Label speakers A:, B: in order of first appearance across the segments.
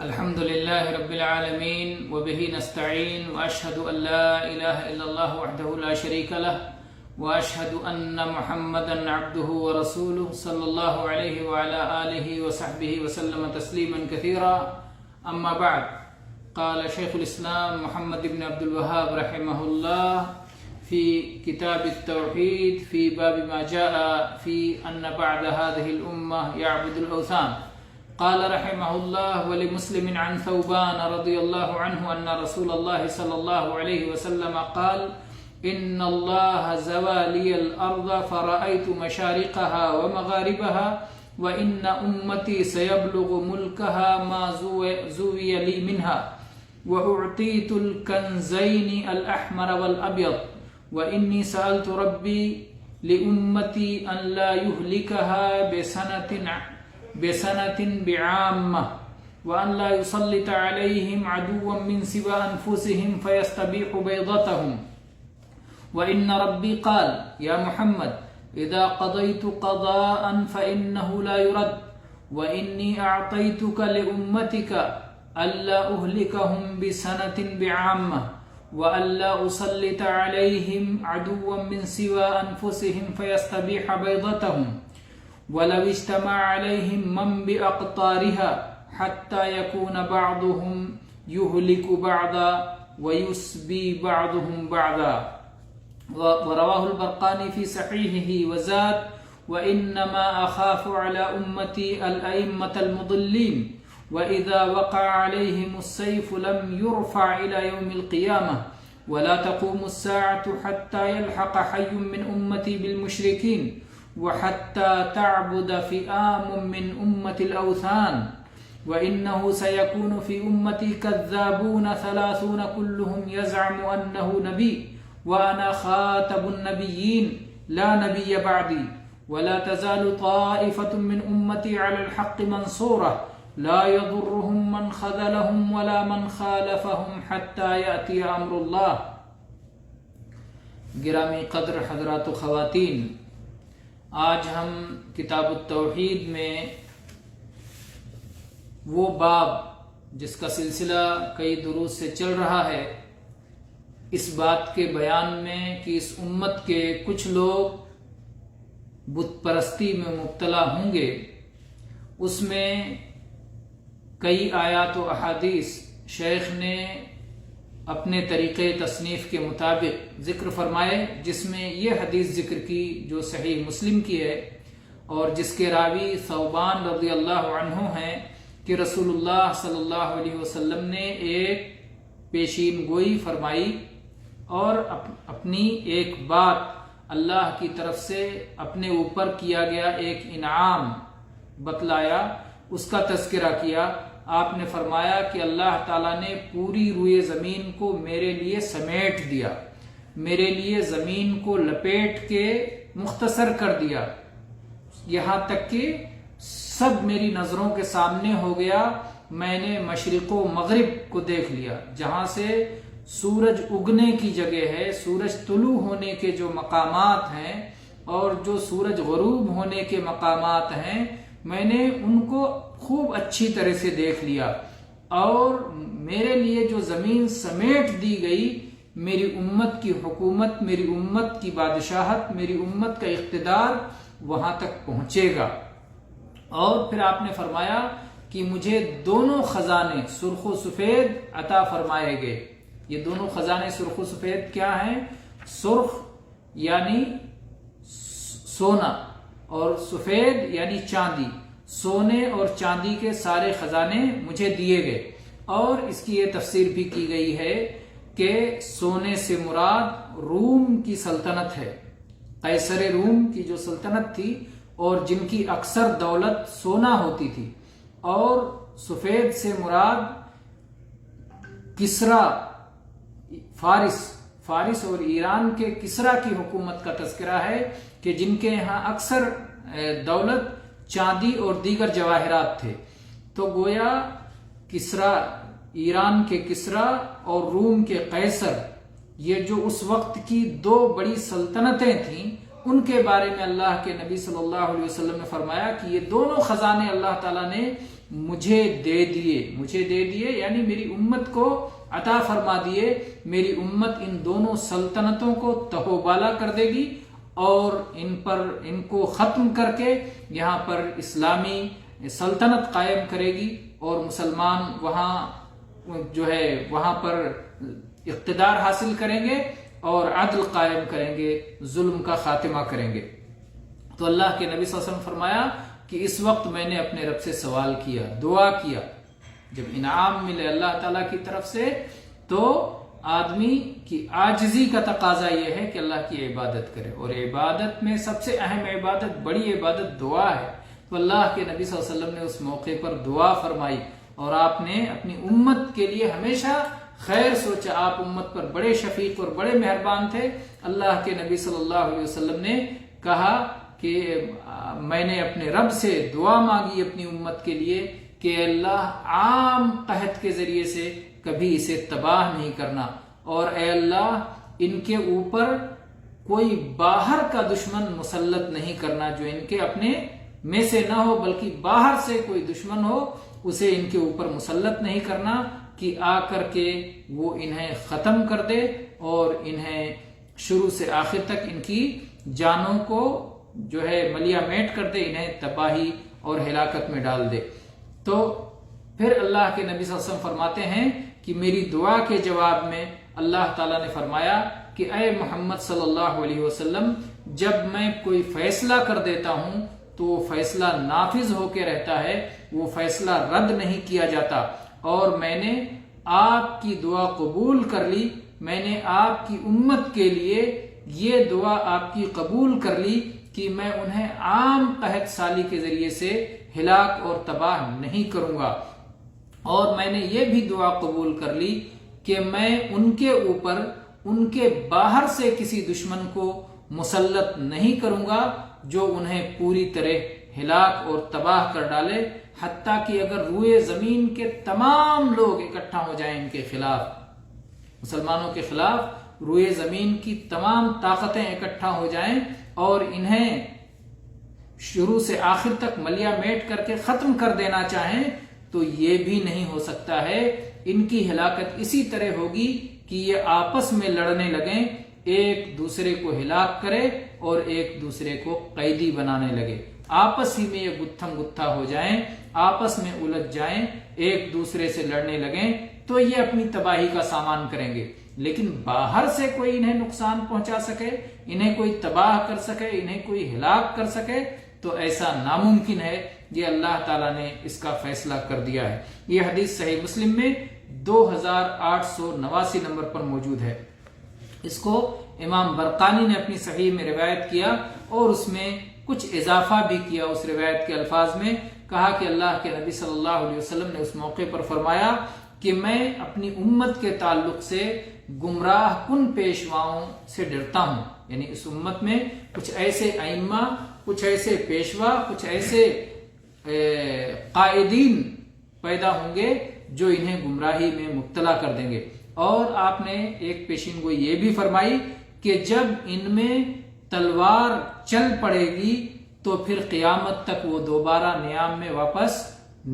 A: الحمد لله رب العالمين وبه نستعين وأشهد أن لا إله إلا الله وحده لا شريك له وأشهد أن محمدا عبده ورسوله صلى الله عليه وعلى آله وصحبه وسلم تسليما كثيرا. أما بعد، قال شيخ الإسلام محمد بن عبد الوهاب رحمه الله في كتاب التوحيد في باب ما جاء في أن بعد هذه الأمة يعبد الأوثان. قال رحمه الله: ولمسلم عن ثوبان رضي الله عنه أن رسول الله صلى الله عليه وسلم قال: إن الله زوى لي الأرض فرأيت مشارقها ومغاربها وإن أمتي سيبلغ ملكها ما زوي لي منها وأعطيت الكنزين الأحمر والأبيض وإني سألت ربي لأمتي أن لا يهلكها بسنة بعامة وأن لا يسلط عليهم عدوا من سوى أنفسهم فيستبيح بيضتهم. وإن ربي قال: يا محمد إذا قضيت قضاء فإنه لا يرد وإني أعطيتك لأمتك ألا أهلكهم بسنة بعامة وألا أسلط عليهم عدوا من سوى أنفسهم فيستبيح بيضتهم ولو اجتمع عليهم من بأقطارها حتى يكون بعضهم يهلك بعضا ويسبي بعضهم بعضا. ورواه البرقاني في صحيحه وزاد: وإنما أخاف على أمتي الأئمة المضلين وإذا وقع عليهم السيف لم يرفع إلى يوم القيامة ولا تقوم الساعة حتى يلحق حي من أمتي بالمشركين وحتى تعبد فئام من أمة الأوثان وإنه سيكون في أمتي كذابون 30 كلهم يزعم أنه نبي وأنا خاتم النبيين لا نبي بعدي ولا تزال طائفة من أمتي على الحق منصورة لا يضرهم من خذلهم ولا من خالفهم حتى يأتي أمر الله. گرامی قدر حضرات و خواتین، آج ہم کتاب التوحید میں وہ باب جس کا سلسلہ کئی دروس سے چل رہا ہے، اس بات کے بیان میں کہ اس امت کے کچھ لوگ بت پرستی میں مبتلا ہوں گے، اس میں کئی آیات و احادیث شیخ نے اپنے طریقے تصنیف کے مطابق ذکر فرمائے، جس میں یہ حدیث ذکر کی جو صحیح مسلم کی ہے اور جس کے راوی ثوبان رضی اللہ عنہ ہیں کہ رسول اللہ صلی اللہ علیہ وسلم نے ایک پیشین گوئی فرمائی اور اپنی ایک بات اللہ کی طرف سے اپنے اوپر کیا گیا ایک انعام بتلایا، اس کا تذکرہ کیا. آپ نے فرمایا کہ اللہ تعالیٰ نے پوری روئے زمین کو میرے لیے سمیٹ دیا، میرے لیے زمین کو لپیٹ کے مختصر کر دیا، یہاں تک کہ سب میری نظروں کے سامنے ہو گیا. میں نے مشرق و مغرب کو دیکھ لیا، جہاں سے سورج اگنے کی جگہ ہے، سورج طلوع ہونے کے جو مقامات ہیں اور جو سورج غروب ہونے کے مقامات ہیں، میں نے ان کو خوب اچھی طرح سے دیکھ لیا. اور میرے لیے جو زمین سمیٹ دی گئی، میری امت کی حکومت، میری امت کی بادشاہت، میری امت کا اقتدار وہاں تک پہنچے گا. اور پھر آپ نے فرمایا کہ مجھے دونوں خزانے سرخ و سفید عطا فرمائے گئے. یہ دونوں خزانے سرخ و سفید کیا ہیں؟ سرخ یعنی سونا اور سفید یعنی چاندی. سونے اور چاندی کے سارے خزانے مجھے دیے گئے. اور اس کی یہ تفسیر بھی کی گئی ہے کہ سونے سے مراد روم کی سلطنت ہے، قیصر روم کی جو سلطنت تھی اور جن کی اکثر دولت سونا ہوتی تھی. اور سفید سے مراد کسرا، فارس اور ایران کے کسرا کی حکومت کا تذکرہ ہے کہ جن کے یہاں اکثر دولت چاندی اور دیگر جواہرات تھے. تو گویا کسرا، ایران کے کسرا اور روم کے قیصر، یہ جو اس وقت کی دو بڑی سلطنتیں تھیں، ان کے بارے میں اللہ کے نبی صلی اللہ علیہ وسلم نے فرمایا کہ یہ دونوں خزانے اللہ تعالیٰ نے مجھے دے دیے یعنی میری امت کو عطا فرما دیے. میری امت ان دونوں سلطنتوں کو تہو بالا کر دے گی اور ان کو ختم کر کے یہاں پر اسلامی سلطنت قائم کرے گی اور مسلمان وہاں پر اقتدار حاصل کریں گے اور عدل قائم کریں گے، ظلم کا خاتمہ کریں گے. تو اللہ کے نبی صلی اللہ علیہ وسلم فرمایا کہ اس وقت میں نے اپنے رب سے سوال کیا، دعا کیا. جب انعام ملے اللہ تعالیٰ کی طرف سے تو آدمی کی عاجزی کا تقاضا یہ ہے کہ اللہ کی عبادت کرے، اور عبادت میں سب سے اہم عبادت، بڑی عبادت دعا ہے. تو اللہ کے نبی صلی اللہ علیہ وسلم نے اس موقع پر دعا فرمائی اور آپ نے اپنی امت کے لیے ہمیشہ خیر سوچا. آپ امت پر بڑے شفیق اور بڑے مہربان تھے. اللہ کے نبی صلی اللہ علیہ وسلم نے کہا کہ میں نے اپنے رب سے دعا مانگی اپنی امت کے لیے کہ اللہ عام قحط کے ذریعے سے کبھی اسے تباہ نہیں کرنا، اور اے اللہ ان کے اوپر کوئی باہر کا دشمن مسلط نہیں کرنا جو ان کے اپنے میں سے نہ ہو بلکہ باہر سے کوئی دشمن ہو اسے ان کے اوپر مسلط نہیں کرنا کہ آ کر کے وہ انہیں ختم کر دے اور انہیں شروع سے آخر تک ان کی جانوں کو ملیا میٹ کر دے، انہیں تباہی اور ہلاکت میں ڈال دے. تو پھر اللہ کے نبی صلی اللہ علیہ وسلم فرماتے ہیں کہ میری دعا کے جواب میں اللہ تعالیٰ نے فرمایا کہ اے محمد صلی اللہ علیہ وسلم، جب میں کوئی فیصلہ کر دیتا ہوں تو وہ فیصلہ نافذ ہو کے رہتا ہے، وہ فیصلہ رد نہیں کیا جاتا. اور میں نے آپ کی دعا قبول کر لی، میں نے آپ کی امت کے لیے یہ دعا آپ کی قبول کر لی کہ میں انہیں عام قحط سالی کے ذریعے سے ہلاک اور تباہ نہیں کروں گا. اور میں نے یہ بھی دعا قبول کر لی کہ میں ان کے اوپر ان کے باہر سے کسی دشمن کو مسلط نہیں کروں گا جو انہیں پوری طرح ہلاک اور تباہ کر ڈالے، حتیٰ کہ اگر روئے زمین کے تمام لوگ اکٹھا ہو جائیں ان کے خلاف، مسلمانوں کے خلاف روئے زمین کی تمام طاقتیں اکٹھا ہو جائیں اور انہیں شروع سے آخر تک ملیا میٹ کر کے ختم کر دینا چاہیں، تو یہ بھی نہیں ہو سکتا ہے. ان کی ہلاکت اسی طرح ہوگی کہ یہ آپس میں لڑنے لگیں، ایک دوسرے کو ہلاک کرے اور ایک دوسرے کو قیدی بنانے لگے، آپس ہی میں یہ گتھم گتھا ہو جائیں، آپس میں الجھ جائیں، ایک دوسرے سے لڑنے لگیں، تو یہ اپنی تباہی کا سامان کریں گے. لیکن باہر سے کوئی انہیں نقصان پہنچا سکے، انہیں کوئی تباہ کر سکے، انہیں کوئی ہلاک کر سکے، تو ایسا ناممکن ہے. یہ اللہ تعالیٰ نے اس کا فیصلہ کر دیا ہے. یہ حدیث صحیح مسلم میں 2889 نمبر پر موجود ہے. اس کو امام برقانی نے اپنی صحیح میں روایت کیا اور اس میں کچھ اضافہ بھی کیا. اس روایت کے الفاظ میں کہا کہ اللہ کے نبی صلی اللہ علیہ وسلم نے اس موقع پر فرمایا کہ میں اپنی امت کے تعلق سے گمراہ کن پیشواؤں سے ڈرتا ہوں. یعنی اس امت میں کچھ ایسے ائمہ، کچھ ایسے پیشوا، کچھ ایسے قائدین پیدا ہوں گے جو انہیں گمراہی میں مبتلا کر دیں گے. اور آپ نے ایک پیشین گوئی یہ بھی فرمائی کہ جب ان میں تلوار چل پڑے گی تو پھر قیامت تک وہ دوبارہ نیام میں واپس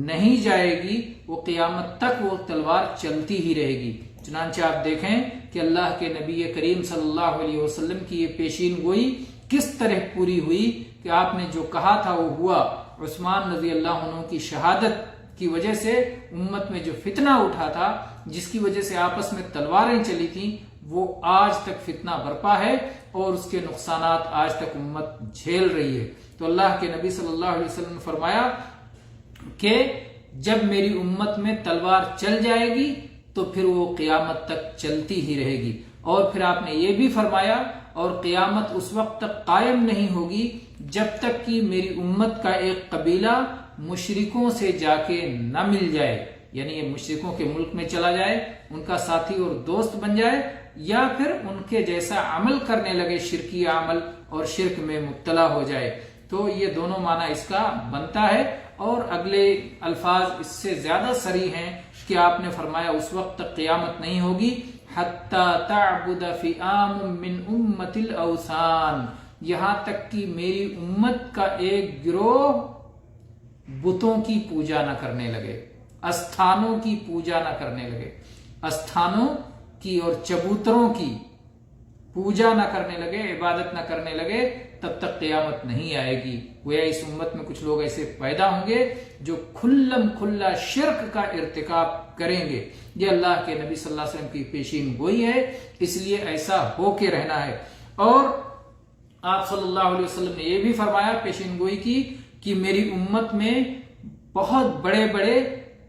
A: نہیں جائے گی، وہ قیامت تک وہ تلوار چلتی ہی رہے گی. چنانچہ آپ دیکھیں کہ اللہ کے نبی کریم صلی اللہ علیہ وسلم کی یہ پیشین گوئی کس طرح پوری ہوئی کہ آپ نے جو کہا تھا وہ ہوا. عثمان رضی اللہ عنہ کی شہادت کی وجہ سے امت میں جو فتنہ اٹھا تھا، جس کی وجہ سے آپس میں تلواریں چلی تھیں، وہ آج تک فتنہ برپا ہے اور اس کے نقصانات آج تک امت جھیل رہی ہے. تو اللہ کے نبی صلی اللہ علیہ وسلم نے فرمایا کہ جب میری امت میں تلوار چل جائے گی تو پھر وہ قیامت تک چلتی ہی رہے گی. اور پھر آپ نے یہ بھی فرمایا اور قیامت اس وقت تک قائم نہیں ہوگی جب تک کہ میری امت کا ایک قبیلہ مشرکوں سے جا کے نہ مل جائے، یعنی یہ مشرکوں کے ملک میں چلا جائے، ان کا ساتھی اور دوست بن جائے، یا پھر ان کے جیسا عمل کرنے لگے، شرکی عمل، اور شرک میں مبتلا ہو جائے. تو یہ دونوں معنی اس کا بنتا ہے. اور اگلے الفاظ اس سے زیادہ صریح ہیں کہ آپ نے فرمایا اس وقت تک قیامت نہیں ہوگی حتی تعبد فئام من امت الاوثان، یہاں تک کہ میری امت کا ایک گروہ بتوں کی پوجا نہ کرنے لگے، استھانوں کی پوجا نہ کرنے لگے، استھانوں کی اور چبوتروں کی پوجا نہ کرنے لگے، عبادت نہ کرنے لگے، تب تک قیامت نہیں آئے گی۔ گویا اس امت میں کچھ لوگ ایسے پیدا ہوں گے جو کھلم کھلا شرک کا ارتکاب کریں گے۔ یہ اللہ کے نبی صلی اللہ علیہ وسلم کی پیشین گوئی ہے، اس لیے ایسا ہو کے رہنا ہے۔ اور آپ صلی اللہ علیہ وسلم نے یہ بھی فرمایا پیشین گوئی کی کہ میری امت میں بہت بڑے بڑے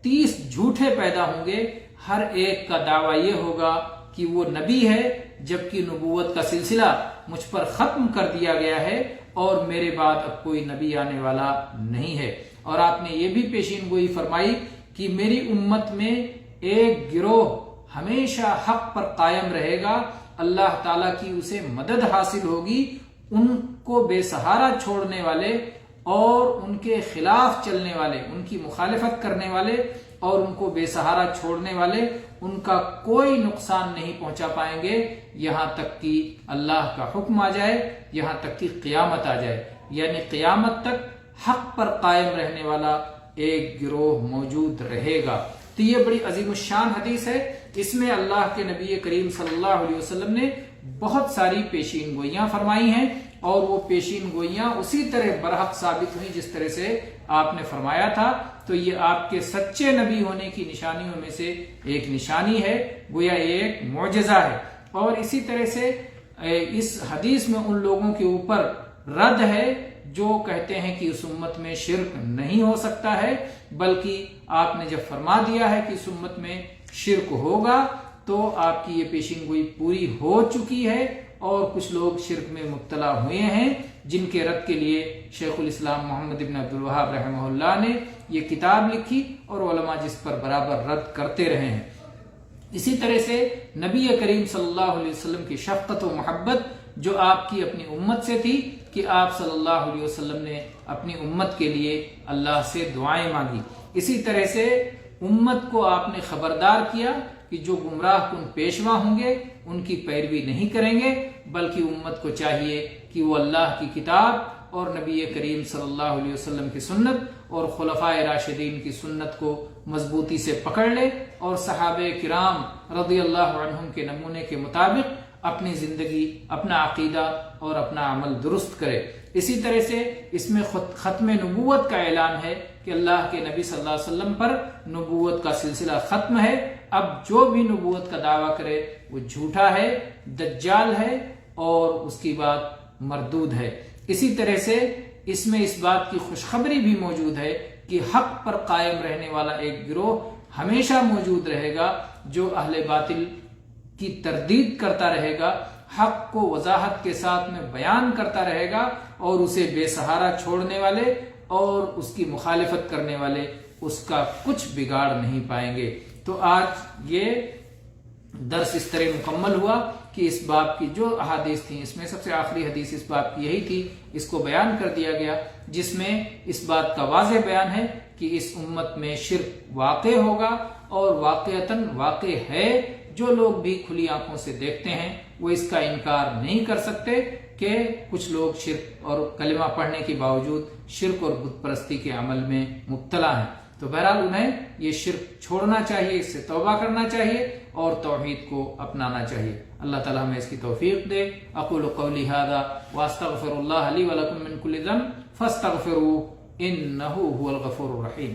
A: 30 جھوٹے پیدا ہوں گے، ہر ایک کا دعویٰ یہ ہوگا کہ وہ نبی ہے، جبکہ نبوت کا سلسلہ مجھ پر ختم کر دیا گیا ہے اور میرے بعد اب کوئی نبی آنے والا نہیں ہے۔ اور آپ نے یہ بھی پیشین گوئی فرمائی کہ میری امت میں ایک گروہ ہمیشہ حق پر قائم رہے گا، اللہ تعالیٰ کی اسے مدد حاصل ہوگی، ان کو بے سہارا چھوڑنے والے اور ان کے خلاف چلنے والے، ان کی مخالفت کرنے والے اور ان کو بے سہارا چھوڑنے والے، ان کا کوئی نقصان نہیں پہنچا پائیں گے یہاں تک کہ اللہ کا حکم آ جائے، یہاں تک کہ قیامت آ جائے، یعنی قیامت تک حق پر قائم رہنے والا ایک گروہ موجود رہے گا۔ تو یہ بڑی عظیم الشان حدیث ہے، اس میں اللہ کے نبی کریم صلی اللہ علیہ وسلم نے بہت ساری پیشین گوئیاں فرمائی ہیں، اور وہ پیشین گوئیاں اسی طرح برحق ثابت ہوئی جس طرح سے آپ نے فرمایا تھا۔ تو یہ آپ کے سچے نبی ہونے کی نشانیوں میں سے ایک نشانی ہے، گویا ایک معجزہ ہے۔ اور اسی طرح سے اس حدیث میں ان لوگوں کے اوپر رد ہے جو کہتے ہیں کہ اس امت میں شرک نہیں ہو سکتا ہے، بلکہ آپ نے جب فرما دیا ہے کہ اس امت میں شرک ہوگا تو آپ کی یہ پیشین گوئی پوری ہو چکی ہے، اور کچھ لوگ شرک میں مبتلا ہوئے ہیں جن کے رد کے لیے شیخ الاسلام محمد ابن عبد الوہاب رحمہ اللہ نے یہ کتاب لکھی، اور علماء جس پر برابر رد کرتے رہے ہیں۔ اسی طرح سے نبی کریم صلی اللہ علیہ وسلم کی شفقت و محبت جو آپ کی اپنی امت سے تھی کہ آپ صلی اللہ علیہ وسلم نے اپنی امت کے لیے اللہ سے دعائیں مانگی، اسی طرح سے امت کو آپ نے خبردار کیا کہ جو گمراہ کن پیشوا ہوں گے ان کی پیروی نہیں کریں گے، بلکہ امت کو چاہیے کہ وہ اللہ کی کتاب اور نبی کریم صلی اللہ علیہ وسلم کی سنت اور خلفائے راشدین کی سنت کو مضبوطی سے پکڑ لے، اور صحابہ کرام رضی اللہ عنہم کے نمونے کے مطابق اپنی زندگی، اپنا عقیدہ اور اپنا عمل درست کرے۔ اسی طرح سے اس میں ختم نبوت کا اعلان ہے کہ اللہ کے نبی صلی اللہ علیہ وسلم پر نبوت کا سلسلہ ختم ہے، اب جو بھی نبوت کا دعویٰ کرے وہ جھوٹا ہے، دجال ہے اور اس کی بات مردود ہے۔ اسی طرح سے اس میں اس بات کی خوشخبری بھی موجود ہے کہ حق پر قائم رہنے والا ایک گروہ ہمیشہ موجود رہے گا جو اہل باطل کی تردید کرتا رہے گا، حق کو وضاحت کے ساتھ میں بیان کرتا رہے گا، اور اسے بے سہارا چھوڑنے والے اور اس کی مخالفت کرنے والے اس کا کچھ بگاڑ نہیں پائیں گے۔ تو آج یہ درس اس طرح مکمل ہوا کہ اس باب کی جو احادیث تھیں، اس میں سب سے آخری حدیث اس باب کی یہی تھی، اس کو بیان کر دیا گیا، جس میں اس بات کا واضح بیان ہے کہ اس امت میں شرک واقع ہوگا، اور واقعتاً واقع ہے۔ جو لوگ بھی کھلی آنکھوں سے دیکھتے ہیں وہ اس کا انکار نہیں کر سکتے کہ کچھ لوگ شرک اور کلمہ پڑھنے کے باوجود شرک اور بت پرستی کے عمل میں مبتلا ہیں۔ تو بہرحال انہیں یہ شرک چھوڑنا چاہیے، اس سے توبہ کرنا چاہیے اور توحید کو اپنانا چاہیے۔ اللہ تعالیٰ ہمیں اس کی توفیق دے۔ اقول قولی ھذا واستغفر اللہ لی ولکم من کل ذنب فاستغفروہ انہ ھو الغفور الرحیم۔